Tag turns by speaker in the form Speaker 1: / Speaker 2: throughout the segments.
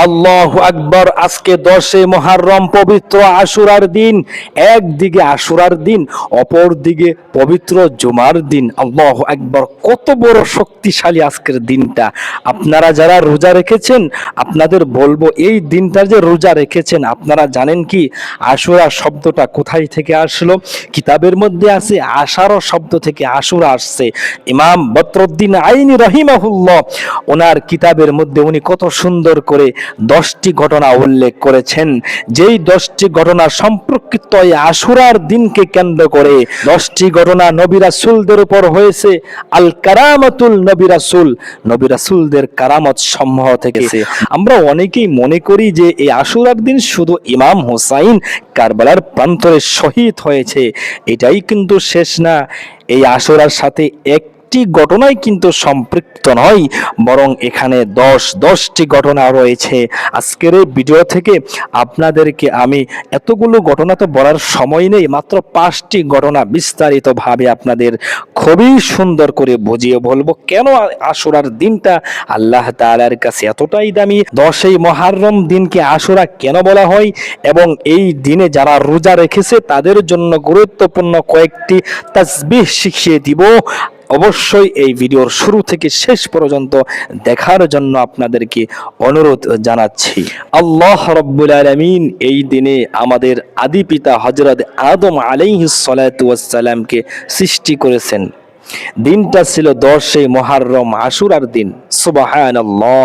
Speaker 1: আল্লাহু আকবার। আজকে 10 মুহররম পবিত্র আশুরার দিন। একদিকে আশুরার দিন, অপর দিকে পবিত্র জুমার দিন। আল্লাহু আকবার, কত বড় শক্তিশালী আজকের দিনটা। আপনারা যারা রোজা রেখেছেন, আপনাদের বলবো এই দিনটা যে রোজা রেখেছেন, আপনারা জানেন কি আশুরা শব্দটা কোথায় থেকে আসলো? কিতাবের মধ্যে আছে আশার শব্দ থেকে আশুরা আসছে। ইমাম বদরুদ্দিন আইনি রহিমাহুল্লাহ ওনার কিতাবের মধ্যে উনি কত সুন্দর করে 10টি ঘটনা উল্লেখ করেছেন। যেই 10টি ঘটনা সম্পর্কিত এই আশুরার দিনকে কেন্দ্র করে 10টি ঘটনা নবী রাসূলদের উপর হয়েছে। আল কারামাতুল নবী রাসূল, নবী রাসূলদের কারামত সমূহ থেকে। আমরা অনেকেই মনে করি যে এই আশুরার দিন শুধু ইমাম হুসাইন কারবালার প্রান্তরে শহীদ হয়েছে, এটাই কিন্তু শেষ না। এই আশুরার সাথে একটি ঘটনাই কিন্তু সম্পৃক্ত নয়, বরং এখানে 10টি ঘটনা রয়েছে। আজকের এই ভিডিও থেকে আপনাদেরকে আমি এতগুলো ঘটনা তো বলার সময় নেই, মাত্র 5টি ঘটনা বিস্তারিতভাবে আপনাদের খুবই সুন্দর করে বুঝিয়ে বলবো কেন আশুরার দিনটা আল্লাহ তাআলার কাছে এতটাই দামি। 10 মুহররম দিনকে আশুরা কেন বলা হয় এবং এই দিনে যারা রোজা রেখেছে তাদের জন্য গুরুত্বপূর্ণ কয়েকটি তাসবিহ শিখিয়ে দিব। অবশ্যই এই ভিডিওর শুরু থেকে শেষ পর্যন্ত দেখার জন্য আপনাদেরকে অনুরোধ জানাচ্ছি। আল্লাহ রাব্বুল আলামিন এই দিনে আমাদের আদি পিতা হযরত আদম আলাইহিস সালাতু ওয়াস সালামকে সৃষ্টি করেছেন। দিনটা ছিল 10 মুহররম আশুরার দিন। সুবহানাল্লাহ।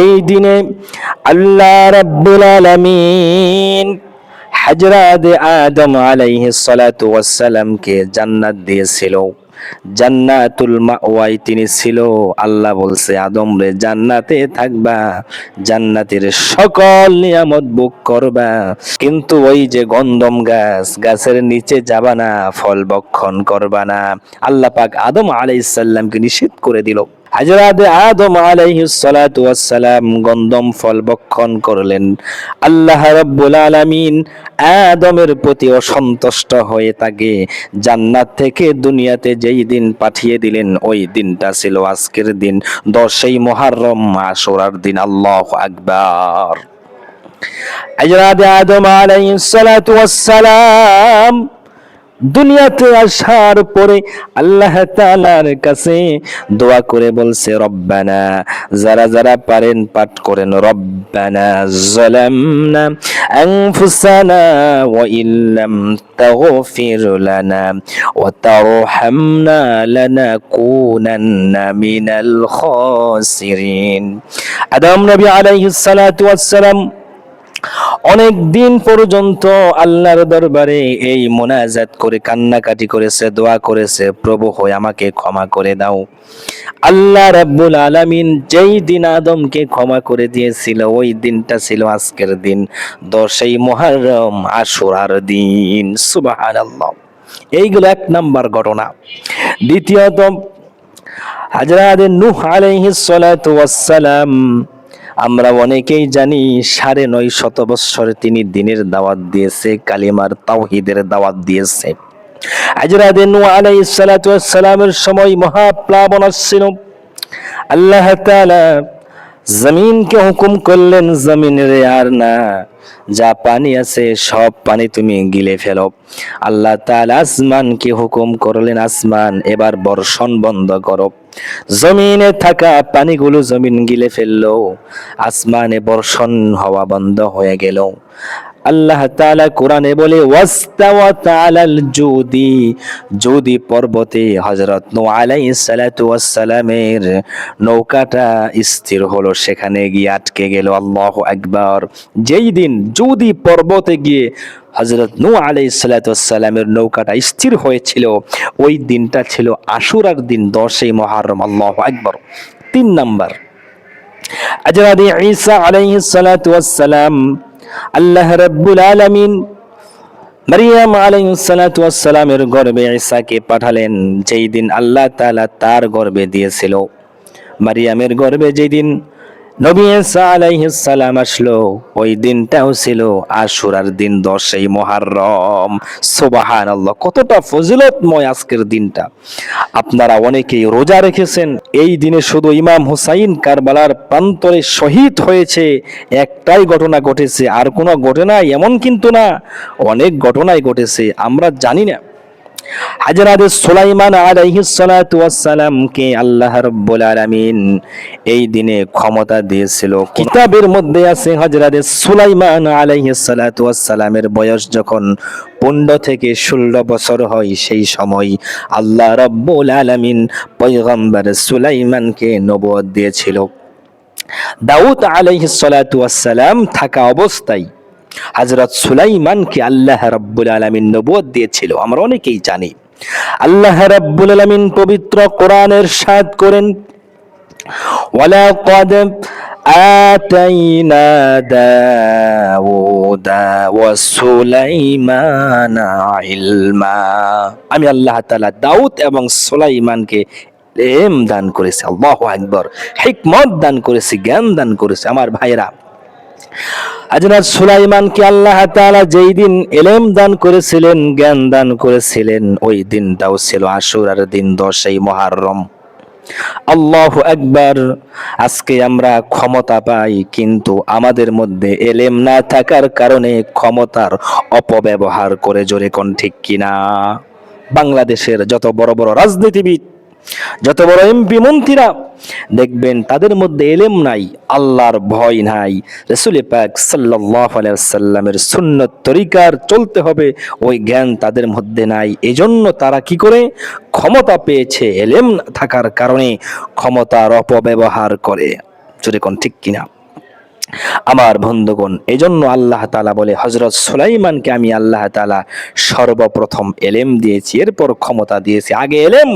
Speaker 1: এই দিনে আল্লাহ রাব্বুল আলামিন হযরত আদম আলাইহিস সালাতু ওয়াস সালামকে জান্নাত দিয়েছিল। জান্নাতুল মাওয়ায় তিনি ছিল। আল্লাহ বলছে আদম রে জান্নাতে থাকবা, জান্নাতের সকল নিয়ামত ভোগ করবা, কিন্তু ওই যে গন্ধম গাছ, গাছের নিচে যাবা না, ফল ভক্ষণ করবা না। আল্লাহ পাক আদম আলাইহিস সালামকে নিষেধ করে দিল। হযরত আদম আলাইহিস সালাতু ওয়াস সালাম গন্ধম ফল ভক্ষণ করলেন। আল্লাহ রাব্বুল আলামিন আদমের প্রতি অসন্তুষ্ট হয়ে তাকে জান্নাত থেকে দুনিয়াতে যেই দিন পাঠিয়ে দিলেন, ওই দিনটা ছিল আজকের দিন 10 মুহররম আশুরার দিন। আল্লাহু আকবার। হযরত আদম আলাইহিস সালাতু ওয়াস সালাম দুনিয়াতে আসার পরে আল্লাহ তাআলার কাছে দোয়া করে বলছে রব্বানা, যারা যারা পারেন পাঠ করেন, রব্বানা যালামনা আনফুসানা ওয়া ইল্লাম তাগফির লানা ওয়া তারহামনা লানাকুনান্না মিনাল খাসিরিন। আদম নবী আলাইহিস সালাতু ওয়াস সালাম অনেক দিন পর্যন্ত আল্লাহর দরবারে এই মোনাজাত করে কান্নাকাটি করেছে, দোয়া করেছে, প্রভু হয় আমাকে ক্ষমা করে দাও। আল্লাহ রাব্বুল আলামিন যেই দিন আদমকে ক্ষমা করে দিয়েছিল, ওই দিনটা ছিল আজকের দিন 10 মুহররম আশুরার দিন। সুবহানাল্লাহ। এইগুলো 1 নাম্বার ঘটনা। দ্বিতীয়ত, হযরত নূহ আলাইহিস সালাতু ওয়াস সালাম, আমরা অনেকেই জানি 950 বছর তিনি দ্বীনের দাওয়াত দিয়েছে, কালিমার তাওহীদের দাওয়াত দিয়েছে। হযরত নূহ আলাইহিস সালাতু ওয়াস সালামের সময় মহাপ্লাবন আসছিল। আল্লাহ তাআলা জমিনকে হুকুম করলেন, জমিনের আর না, যা পানি আছে সব পানি তুমি গিলে ফেলো। আল্লাহ তাআলা আসমানকে হুকুম করলেন, আসমান এবার বর্ষণ বন্ধ করো। জমিনে থাকা পানিগুলো জমিন গিলে ফেললো, আসমানে বর্ষণ হওয়া বন্ধ হয়ে গেল। আল্লাহ তাআলা কোরআনে বলে ওয়াস্তাওয়াত আলাল জুদি, জুদি পর্বতে হযরত নূহ আলাইহিস সালাতু ওয়াস সালামের নৌকাটা স্থির হলো, সেখানে গিয়ে আটকে গেল। আল্লাহু আকবার। যেই দিন জুদি পর্বতে গিয়ে হযরত নূহ আলাইহিস সালাতু ওয়াস সালামের নৌকাটা স্থির হয়েছিল, ওই দিনটা ছিল আশুরার দিন 10 মুহররম। আল্লাহু আকবার। 3 নাম্বার, হযরত ঈসা আলাইহিস সালাতু ওয়াস সালাম, আল্লাহ রাব্বুল আলামিন মারিয়াম আলাইহিস সালাতু ওয়াস সালামের গর্ভে ঈসাকে পাঠালেন। যেই দিন আল্লাহ তাআলা তার গর্ভে দিয়েছিল, মারিয়ামের গর্ভে যেদিন নবী ঈসা আলাইহিস সালাম আসলো, ওই দিনটাও ছিল আশুরার দিন, 10ই মুহররম। সুবহানাল্লাহ, কতটা ফজিলতময় আজকের দিনটা। আপনারা অনেকেই রোজা রেখেছেন। এই দিনে শুধু ইমাম হুসাইন কারবালার প্রান্তরে শহীদ হয়েছে, একটাই ঘটনা ঘটেছে, আর কোনো ঘটনা এমন কিন্তু না, অনেক ঘটনাই ঘটেছে, আমরা জানি না। হযরত সুলাইমান আলাইহিস সালাতু ওয়াস সালামকে আল্লাহ রাব্বুল আলামিন এই দিনে ক্ষমতা দিয়েছিল। কিতাবের মধ্যে আছে হযরত সুলাইমান আলাইহিস সালাতু ওয়াস সালামের বয়স যখন 15 থেকে 16 বছর হয়, সেই সময় আল্লাহ রাব্বুল আলামিন পয়গম্বর সুলাইমানকে নবুয়ত দিয়েছিল। দাউদ আলাইহিস সালাতু ওয়াস সালাম থাকা অবস্থায় হযরত সুলাইমানকে আল্লাহ রাব্বুল আলামিন নবুয়ত দিয়েছিল, আমরা অনেকেই জানি। আল্লাহ রাব্বুল আলামিন পবিত্র কোরআনের ইরশাদ করেন, ওয়ালাকাদ আতাইনা দাউদা ওয়া সুলাইমানা ইলমা। আমি আল্লাহ তাআলা দাউদ এবং সুলাইমানকে ইলম দান করেছি, আল্লাহু আকবার, হিকমত দান করেছি, জ্ঞান দান করেছি। আমার ভাইরা, হযরত সুলাইমানকে আল্লাহ তাআলা যেই দিন ইলম দান করেছিলেন, জ্ঞান দান করেছিলেন, ওই দিনটাও ছিল আশুরার দিন, 10ই মুহররম। আল্লাহু আকবার। আজকে আমরা ক্ষমতা পাই, কিন্তু আমাদের মধ্যে ইলম না থাকার কারণে ক্ষমতার অপব্যবহার করে, জোরে কোন ঠিক কিনা? বাংলাদেশের যত বড় বড় রাজনীতিবিদ, যত বড় এমপি মন্ত্রীরা দেখবেন তাদের মধ্যে ইলম নাই, আল্লাহর ভয় নাই, রাসূল পাক সাল্লাল্লাহু আলাইহি ওয়াসাল্লামের সুন্নাত তরিকার চলতে হবে, ওই জ্ঞান তাদের মধ্যে নাই। এজন্য তারা কি করে? ক্ষমতা পেয়েছে, ইলম থাকার কারণে ক্ষমতার অপব্যবহার করে, যদি কোন ঠিক কিনা? আমার বন্ধুগণ, এজন্য আল্লাহ তাআলা বলে হযরত সুলাইমানকে আমি আল্লাহ তাআলা সর্বপ্রথম ইলম দিয়েছি, এরপর ক্ষমতা দিয়েছি। আগে ইলম,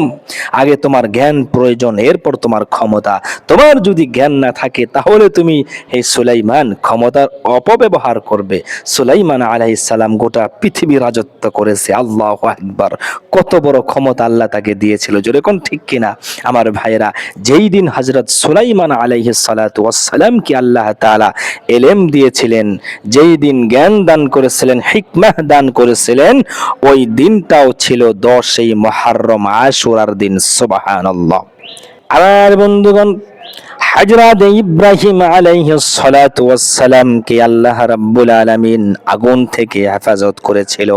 Speaker 1: আগে তোমার জ্ঞান প্রয়োজন, এরপর তোমার ক্ষমতা। তোমার যদি জ্ঞান না থাকে তাহলে তুমি হে সুলাইমান ক্ষমতার অপব্যবহার করবে। সুলাইমান আলাইহিস সালাম গোটা পৃথিবী রাজত্ব করেছে, আল্লাহু আকবার। কত বড় ক্ষমতা আল্লাহ তাকে দিয়েছিল, জোরে কোন ঠিক কিনা? আমার ভাইরা, যেই দিন হযরত সুলাইমান আলাইহিস সালাতু ওয়াস সালামকে আল্লাহ তাআলা ইলম দিয়েছিলেন, যেই দিন জ্ঞান দান করেছিলেন, হিকমাহ দান করেছিলেন, ওই দিনটাও ছিল 10ই মুহররম, আশুরার দিন। সুবহানাল্লাহ। আমার বন্ধুগণ, হযরত ইব্রাহিম আলাইহিস সালাতু ওয়াস সালামকে আল্লাহ রাব্বুল আলামিন আগুন থেকে হেফাজত করেছিল।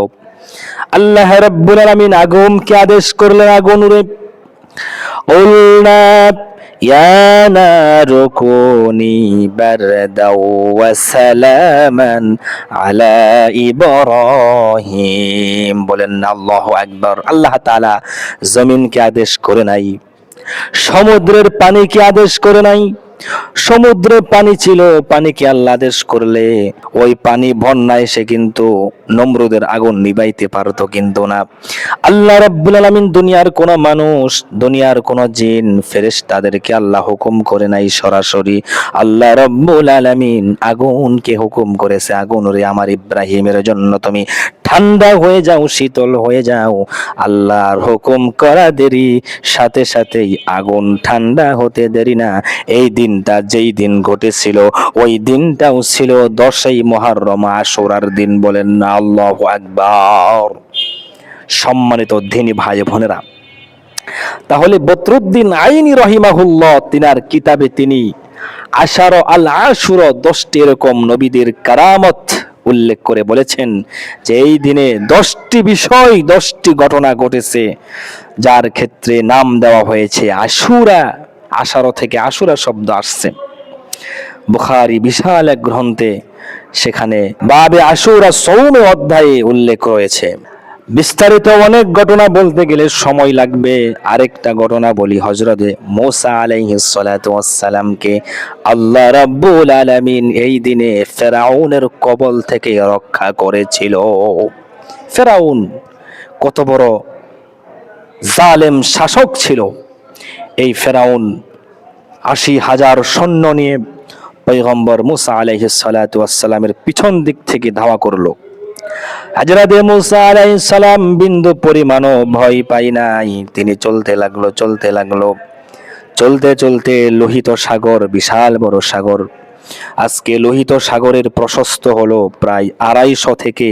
Speaker 1: আল্লাহ রাব্বুল আলামিন আগুনকে আদেশ করলেন, আগুন রে উলনা ইয়া নারু কুনি বারদাও ওয়া সালামান আলা ইব্রাহিম। বলেন আল্লাহু আকবার। আল্লাহ তাআলা জমিনকে আদেশ করে নাই, সমুদ্রের পানিকে আদেশ করে নাই। সমুদ্রে পানি ছিল, পানিকে আল্লাহ আদেশ করলে ওই পানি বন্যায় এসে কিন্তু নমরুদের আগুন নিবাইতে পারতো, কিন্তু না। আল্লাহ রাব্বুল আলামিন দুনিয়ার কোন মানুষ, দুনিয়ার কোন জিন, ফেরেশতাদেরকে আল্লাহ হুকুম করে নাই সরাসরি। আল্লাহ রাব্বুল আলামিন আগুনকে হুকুম করেছে, আগুন রে আমার ইব্রাহিমের জন্য তুমি ঠান্ডা হয়ে যাও, শীতল হয়ে যাও। আল্লাহর হুকুম করা দেরি, সাথে সাথেই আগুন ঠান্ডা হতে দেরি না। এই দিনটা যেই দিন ঘটেছিল, ওই দিনটাও ছিল 10ই মুহররম, আশুরার দিন। বলেন না আল্লাহু আকবার। সম্মানিত দিনী ভাই বোনেরা, তাহলে বদরুদ্দিন আইনি রহিমাহুল্লাহ তিনার কিতাবে তিনি আশার আল আশুরা, 10টি এরকম নবীদের কারামত উল্লেখ করে বলেছেন যে এই দিনে 10টি বিষয়, 10টি ঘটনা ঘটেছে, যার ক্ষেত্রে নাম দেওয়া হয়েছে আশুরা। আশারো থেকে আশুরা শব্দ আসছে। বুখারী বিশাল এক গ্রন্থে সেখানে বাবে আশুরা সৌমে অধ্যায়ে উল্লেখ রয়েছে। বিস্তারিত অনেক ঘটনা বলতে গেলে সময় লাগবে। আরেকটা ঘটনা বলি, হযরতে মূসা আলাইহিস সালাতু ওয়াস সালামকে আল্লাহ রাব্বুল আলামিন এই দিনে ফেরাউনের কবল থেকে রক্ষা করেছিল। ফেরাউন কত বড় জালেম শাসক ছিল। এই ফেরাউন ৮০,০০০ সৈন্য নিয়ে পয়গম্বর মূসা আলাইহিস সালাতু ওয়াস সালামের পিছন দিক থেকে ধাওয়া করলো। হযরত মূসা আলাইহিস সালাম বিন্দু পরিমাণও ভয় পায় নাই, তিনি চলতে লাগলো। চলতে চলতে লোহিত সাগর, বিশাল বড় সাগর। আজকে লোহিত সাগরের প্রশস্ত হলো প্রায় 250 থেকে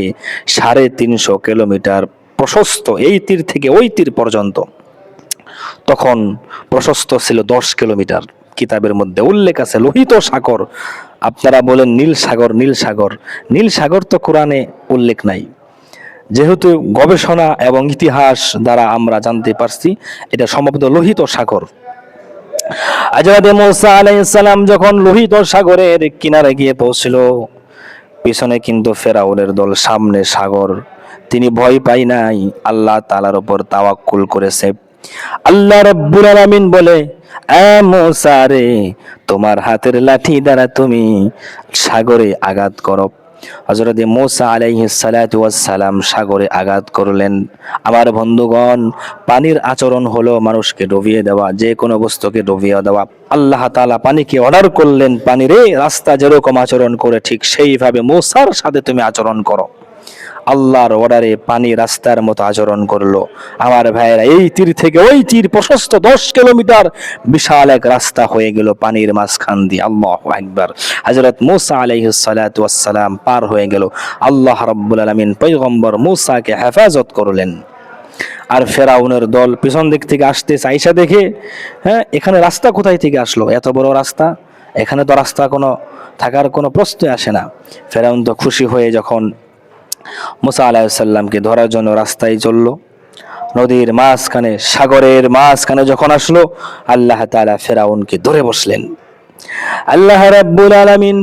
Speaker 1: 350 কিলোমিটার প্রশস্ত, এই তীর থেকে ওই তীর পর্যন্ত। তখন প্রশস্ত ছিল 10 কিলোমিটার। কিতাবের মধ্যে উল্লেখ আছে লোহিত সাগর। আপনারা বলেন নীল সাগর, নীল সাগর, নীল সাগর তো কোরআনে উল্লেখ নাই। যেহেতু গবেষণা এবং ইতিহাস দ্বারা আমরা জানতে পারছি এটা সম্ভবত লোহিত সাগর। হযরত মূসা আলাইহিস সালাম যখন লোহিত সাগরের কিনারে গিয়ে পৌঁছল, পিছনে কিন্তু ফেরাউনের দল, সামনে সাগর। তিনি ভয় পাই নাই, আল্লাহ তাআলার উপর তাওয়াক্কুল করেছে। আল্লাহ রাব্বুল আলামিন বলে, এ মূসা রে, তোমার হাতের লাঠি দ্বারা তুমি সাগরে আঘাত করো। হযরত মূসা আলাইহিস সালাতু ওয়াস সালাম সাগরে আঘাত করলেন। আমার বন্ধুগণ, পানির আচরণ হলো মানুষকে ডুবিয়ে দেওয়া, যে কোনো বস্তুকে ডুবিয়ে দেওয়া। আল্লাহ তাআলা পানিকে অর্ডার করলেন, পানি রে, রাস্তা যেরকম আচরণ করে ঠিক সেইভাবে মূসার সাথে তুমি আচরণ করো। আল্লাহর অর্ডারে পানি রাস্তার মতো আচরণ করলো। আমার ভাইয়েরা, এই তীর থেকে ওই তীর প্রশস্ত 10 কিলোমিটার, বিশাল এক রাস্তা হয়ে গেল পানির মাঝখান দিয়ে। আল্লাহু আকবার। হযরত মূসা আলাইহিস সালাতু ওয়াস সালাম পার হয়ে গেল। আল্লাহ রাব্বুল আলামিন পয়গম্বর মূসাকে হেফাজত করলেন। আর ফেরাউনের দল পিছন দিক থেকে আসতে চাইছে দেখে, হ্যাঁ, এখানে রাস্তা কোথায় থেকে আসলো, এত বড় রাস্তা, এখানে তো রাস্তা কোনো থাকার কোনো প্রশ্নই আসে না। ফেরাউন তো খুশি হয়ে যখন মূসা আলাইহিস সালামকে ধরার জন্য রাস্তায় চলল, নদীর মাঝখানে, সাগরের মাঝখানে যখন আসলো, আল্লাহ তাআলা ফেরাউনকে ধরে বসলেন। আল্লাহ রাব্বুল আলামিন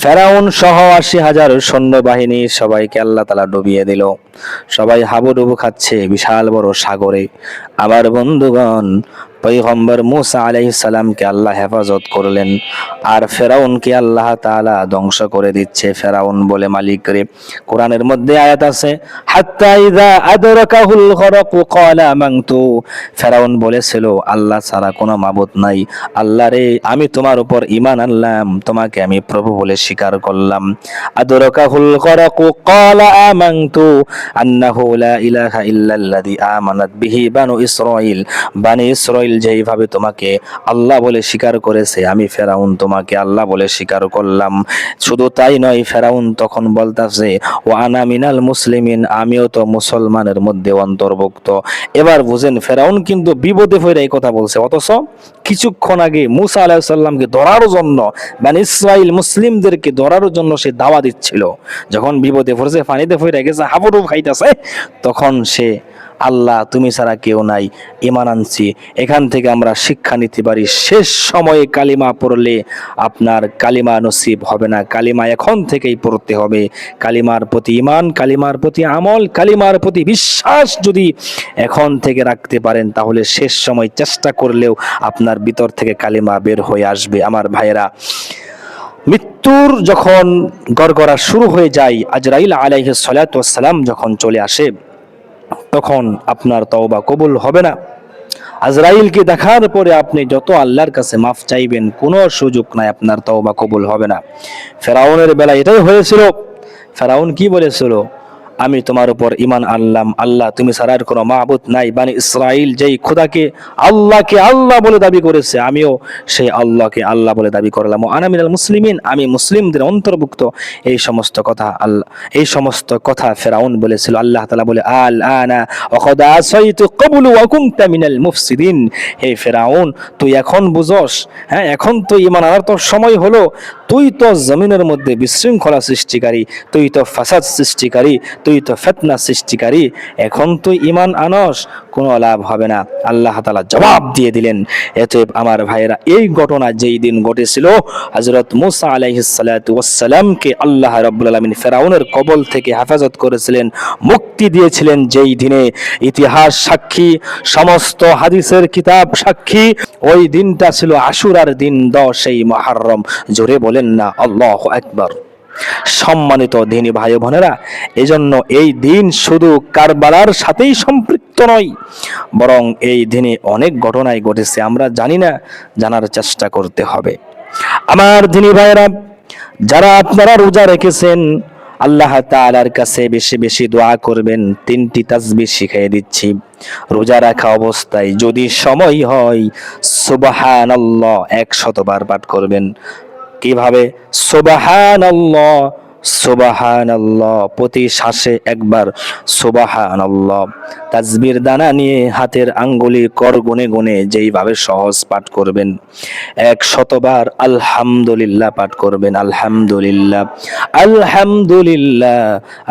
Speaker 1: ফেরাউন সহ 80,000 সৈন্যবাহিনী সবাইকে আল্লাহ তাআলা ডুবিয়ে দিল। সবাই হাবুডুবু খাচ্ছে বিশাল বড় সাগরে। আমার বন্ধুগণ, পয়গম্বর মূসা আলাইহিস সালামকে আল্লাহ হেফাজত করলেন, আর ফেরাউনকে আল্লাহ তাআলা ধ্বংস করে দিচ্ছে। ফেরাউন বলে, মালিক রে, কোরআনের মধ্যে আয়াত আছে, হাত্তা ইযা আদরাকাহুল গরকু ক্বালা আমানতু। ফেরাউন বলেছিল আল্লাহ ছাড়া কোনো মাবুদ নাই, আল্লাহ রে, আমি তোমার উপর ঈমান আনলাম, তোমাকে আমি প্রভু বলে স্বীকার করলাম। আদরাকাহুল গরকু ক্বালা আমানতু আন্নাহু লা ইলাহা ইল্লাল্লাযী আমানাত বিহি বানু ইসরাঈল। বানি ইসরাঈল যেইভাবে তোমাকে আল্লাহ বলে স্বীকার করেছে, আমি ফেরাউন তোমাকে আল্লাহ বলে স্বীকার করলাম। শুধু তাই নয়, ফেরাউন তখন বলতাছে, ও আনা মিনাল মুসলিমিন, আমিও তো মুসলমানের মধ্যে অন্তর্ভুক্ত। এবার বুঝেন, ফেরাউন কিন্তু বিপদে পড়ে এই কথা বলছে, অথচ কিছুক্ষণ আগে মূসা আলাইহিস সালামকে ধরার জন্য, বানি ইসরাঈল মুসলিমদেরকে ধরার জন্য সে দাওয়া দিচ্ছিল। যখন বিপদে পড়ছে, পানিতে পড়ে গেছে, হাবুডুবু খাইতেছে, তখন সে, আল্লাহ তুমি ছাড়া কেউ নাই, ঈমান আনছি। এখান থেকে আমরা শিক্ষা নিতে পারি, শেষ সময়ে কালিমা পড়লে আপনার কালিমা নসিব হবে না, কালিমা এখন থেকেই পড়তে হবে। কালিমার প্রতি ঈমান, কালিমার প্রতি আমল, কালিমার প্রতি বিশ্বাস যদি এখন থেকে রাখতে পারেন, তাহলে শেষ সময় চেষ্টা করলেও আপনার ভিতর থেকে কালিমা বের হয়ে আসবে। আমার ভাইয়েরা, মৃত্যুর যখন গড়গড়া শুরু হয়ে যায়, আজরাইল আলাইহিস সালাতু ওয়াস সালাম যখন চলে আসে, তখন আপনার তওবা কবুল হবে না। আজরাইলকে দেখার পরে আপনি যত আল্লাহর কাছে মাফ চাইবেন, কোনো সুযোগ নাই, আপনার তওবা কবুল হবে না। ফেরাউনের বেলা এটাই হয়েছিল। ফেরাউন কি বলেছিল, আমি তোমার উপর ঈমান আনলাম, আল্লাহ তুমি ছাড়া আর কোনো মাবুদ নাই। বানি ইসরাঈল যেই খোদাকে, আল্লাহকে আল্লাহ বলে দাবি করেছে, আমিও সেই আল্লাহকে আল্লাহ বলে দাবি করলাম। ও আনা মিনাল মুসলিমিন, আমি মুসলিমদের অন্তর্ভুক্ত। এই সমস্ত কথা আল্লাহ, এই সমস্ত কথা ফেরাউন বলেছিল। আল্লাহ তাআলা বলে, আল আনা ওয়া কদ আসাইতু ক্বাবলু ওয়া কুনতা মিনাল মুফসিদিন। হে ফেরাউন, তুই এখন বুঝোস, হ্যাঁ, এখন তো ঈমান আনার তোর সময় হলো। তুই তো জমিনের মধ্যে বিশৃঙ্খলা সৃষ্টিকারী, তুই তো ফাসাদ সৃষ্টিকারী, তুই তো ফিতনা সৃষ্টিকারী, এখন তুই ঈমান আনস, কোনো লাভ হবে না। আল্লাহ তাআলা জবাব দিয়ে দিলেন। এতে আমার ভাইয়েরা, এই ঘটনা যেই দিন ঘটেছিল, হযরত মূসা আলাইহিস সালাতু ওয়াস সালামকে আল্লাহ রাব্বুল আলামিন ফেরাউনের কবল থেকে হেফাজত করেছিলেন, মুক্তি দিয়েছিলেন, যেই দিনে ইতিহাস সাক্ষী, সমস্ত হাদিসের কিতাব সাক্ষী, ওই দিনটা ছিল আশুরার দিন, 10ই মুহররম। জোরে বলেন না আল্লাহু আকবার। সম্মানিত দিনী ভাই বোনেরা, এজন্য এই দিন শুধু কারবালার সাথেই সম্পৃক্ত নয়, বরং এই দিনে অনেক ঘটনাই ঘটেছে, আমরা জানি না, জানার চেষ্টা করতে হবে। আমার দিনী ভাইরা, যারা আপনারা রোজা রেখেছেন, আল্লাহ তাআলার কাছে বেশি বেশি দোয়া করবেন। 3টি তাসবিহ শিখিয়ে দিচ্ছি। রোজা রাখা অবস্থায় যদি সময় হয় সুবহানাল্লাহ 100 বার পাঠ করবেন। কিভাবে? সুবহানাল্লাহ, সুবহানাল্লাহ, প্রতি শ্বাসে একবার সুবহানাল্লাহ। তাসবির দানা নিয়ে হাতের আঙ্গুলি কর গুনে গুনে যেইভাবে সহজ পাঠ করবেন। 100 বার আলহামদুলিল্লাহ পাঠ করবেন। আলহামদুলিল্লাহ, আলহামদুলিল্লাহ,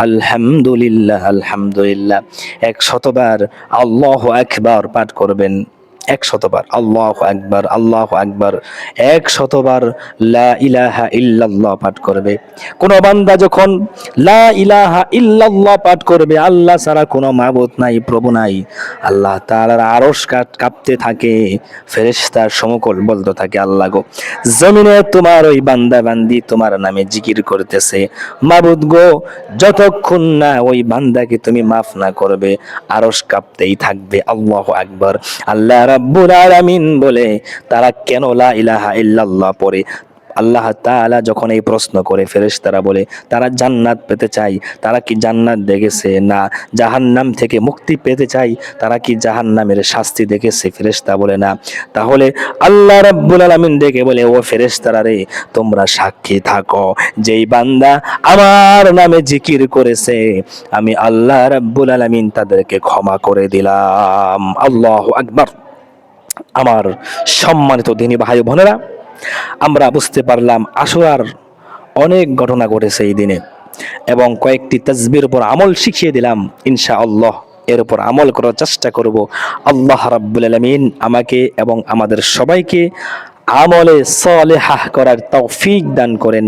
Speaker 1: আলহামদুলিল্লাহ, আলহামদুলিল্লাহ। 100 বার আল্লাহু আকবার পাঠ করবেন। 100 বার আল্লাহু আকবার, আল্লাহু আকবার। 100 বার লা ইলাহা ইল্লাল্লাহ পাঠ করবে। কোন বান্দা যখন লা ইলাহা ইল্লাল্লাহ পাঠ করবে, আল্লাহ ছাড়া কোনো মাবুদ নাই, প্রভু নাই, আল্লাহ তাআলার আরশ কাঁপতে থাকে, ফেরেশতার সমকল বলতে থাকে, আল্লাহ গো, জমিনে তোমার ওই বান্দা বান্দি তোমার নামে জিকির করতেছে, মাবুদ গো, যতক্ষণ না ওই বান্দাকে তুমি মাফ না করবে, আরশ কাঁপতেই থাকবে। আল্লাহু আকবার। আল্লাহ রাব্বুল আলামিন বলে তারা কেন লা ইলাহা ইল্লাল্লাহ পড়ে? আল্লাহ তাআলা যখন এই প্রশ্ন করে, ফেরেশতারা বলে তারা জান্নাত পেতে চায়। তারা কি জান্নাত দেখেছে? না। জাহান্নাম থেকে মুক্তি পেতে চায়। তারা কি জাহান্নামের শাস্তি দেখেছে? ফেরেশতা বলে না। তাহলে আল্লাহ রাব্বুল আলামিন ডেকে বলে, ও ফেরেশতারা রে, তোমরা সাক্ষী থাকো, যেই বান্দা আমার নামে জিকির করেছে আমি আল্লাহ রাব্বুল আলামিন তাদেরকে ক্ষমা করে দিলাম। আল্লাহু আকবার। আমার সম্মানিত দিনী ভাই বোনেরা, আমরা বুঝতে পারলাম আশুরার অনেক ঘটনা ঘটেছে এই দিনে, এবং কয়েকটি তাসবির উপর আমল শিখিয়ে দিলাম। ইনশাআল্লাহ এর উপর আমল করার চেষ্টা করব। আল্লাহ রাব্বুল আলামিন আমাকে এবং আমাদের সবাইকে আমলে সালেহাহ করার তৌফিক দান করেন।